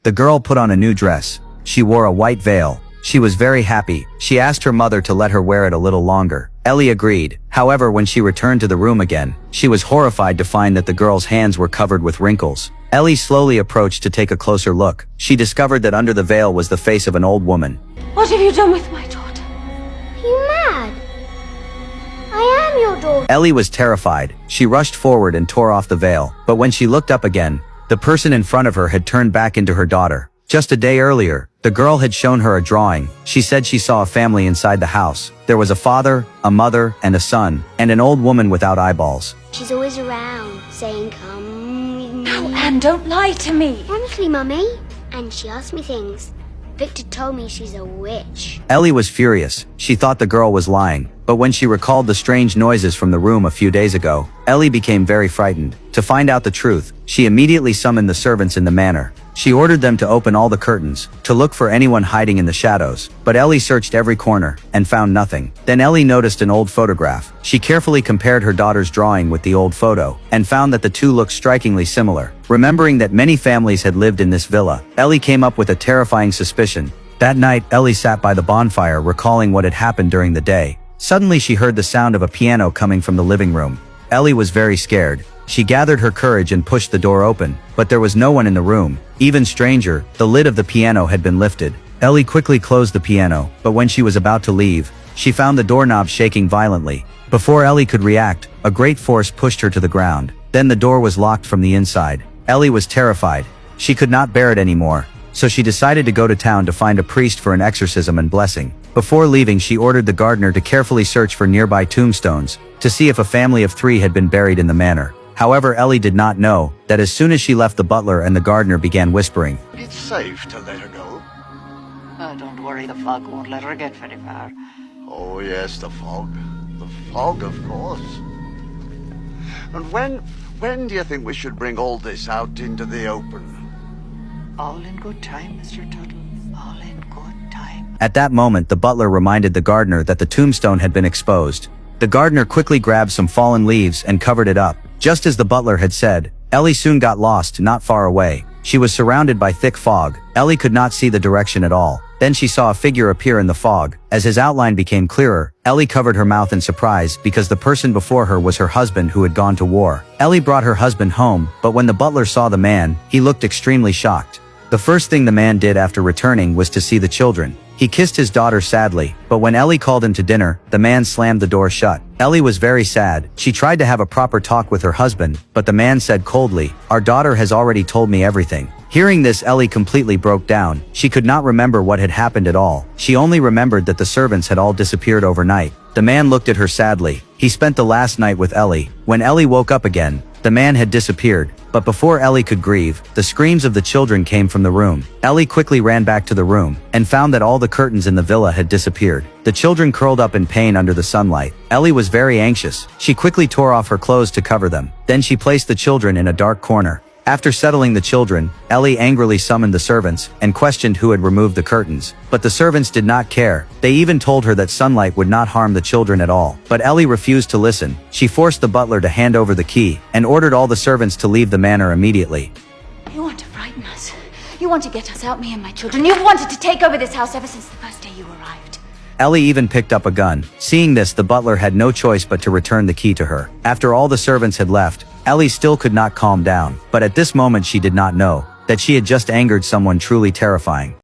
The girl put on a new dress. She wore a white veil. She was very happy. She asked her mother to let her wear it a little longer. Ellie agreed. However, when she returned to the room again, she was horrified to find that the girl's hands were covered with wrinkles. Ellie slowly approached to take a closer look. She discovered that under the veil was the face of an old woman. What have you done with my daughter? Are you mad? I am your daughter. Ellie was terrified. She rushed forward and tore off the veil. But when she looked up again, the person in front of her had turned back into her daughter. Just a day earlier, the girl had shown her a drawing. She said she saw a family inside the house. There was a father, a mother, and a son, and an old woman without eyeballs. She's always around, saying, "Come with me." No, Anne, don't lie to me. Honestly, Mummy. And she asked me things. Victor told me she's a witch. Ellie was furious. She thought the girl was lying. But when she recalled the strange noises from the room a few days ago, Ellie became very frightened. To find out the truth, she immediately summoned the servants in the manor. She ordered them to open all the curtains, to look for anyone hiding in the shadows. But Ellie searched every corner, and found nothing. Then Ellie noticed an old photograph. She carefully compared her daughter's drawing with the old photo, and found that the two looked strikingly similar. Remembering that many families had lived in this villa, Ellie came up with a terrifying suspicion. That night, Ellie sat by the bonfire recalling what had happened during the day. Suddenly she heard the sound of a piano coming from the living room. Ellie was very scared. She gathered her courage and pushed the door open, but there was no one in the room. Even stranger, the lid of the piano had been lifted. Ellie quickly closed the piano, but when she was about to leave, she found the doorknob shaking violently. Before Ellie could react, a great force pushed her to the ground. Then the door was locked from the inside. Ellie was terrified. She could not bear it anymore, so she decided to go to town to find a priest for an exorcism and blessing. Before leaving, she ordered the gardener to carefully search for nearby tombstones, to see if a family of 3 had been buried in the manor. However, Ellie did not know that as soon as she left, the butler and the gardener began whispering. It's safe to let her go. Don't worry, the fog won't let her get very far. Oh yes, the fog. The fog, of course. And when do you think we should bring all this out into the open? All in good time, Mr. Tuttle. All in good time. At that moment, the butler reminded the gardener that the tombstone had been exposed. The gardener quickly grabbed some fallen leaves and covered it up. Just as the butler had said, Ellie soon got lost not far away. She was surrounded by thick fog. Ellie could not see the direction at all. Then she saw a figure appear in the fog. As his outline became clearer, Ellie covered her mouth in surprise because the person before her was her husband who had gone to war. Ellie brought her husband home, but when the butler saw the man, he looked extremely shocked. The first thing the man did after returning was to see the children. He kissed his daughter sadly, but when Ellie called him to dinner, the man slammed the door shut. Ellie was very sad. She tried to have a proper talk with her husband, but the man said coldly, "Our daughter has already told me everything." Hearing this, Ellie completely broke down. She could not remember what had happened at all. She only remembered that the servants had all disappeared overnight. The man looked at her sadly. He spent the last night with Ellie. When Ellie woke up again, the man had disappeared. But before Ellie could grieve, the screams of the children came from the room. Ellie quickly ran back to the room, and found that all the curtains in the villa had disappeared. The children curled up in pain under the sunlight. Ellie was very anxious. She quickly tore off her clothes to cover them. Then she placed the children in a dark corner. After settling the children, Ellie angrily summoned the servants, and questioned who had removed the curtains. But the servants did not care. They even told her that sunlight would not harm the children at all. But Ellie refused to listen. She forced the butler to hand over the key, and ordered all the servants to leave the manor immediately. You want to frighten us. You want to get us out, me and my children. You've wanted to take over this house ever since the first day you arrived. Ellie even picked up a gun. Seeing this, the butler had no choice but to return the key to her. After all the servants had left, Ellie still could not calm down. But at this moment she did not know that she had just angered someone truly terrifying.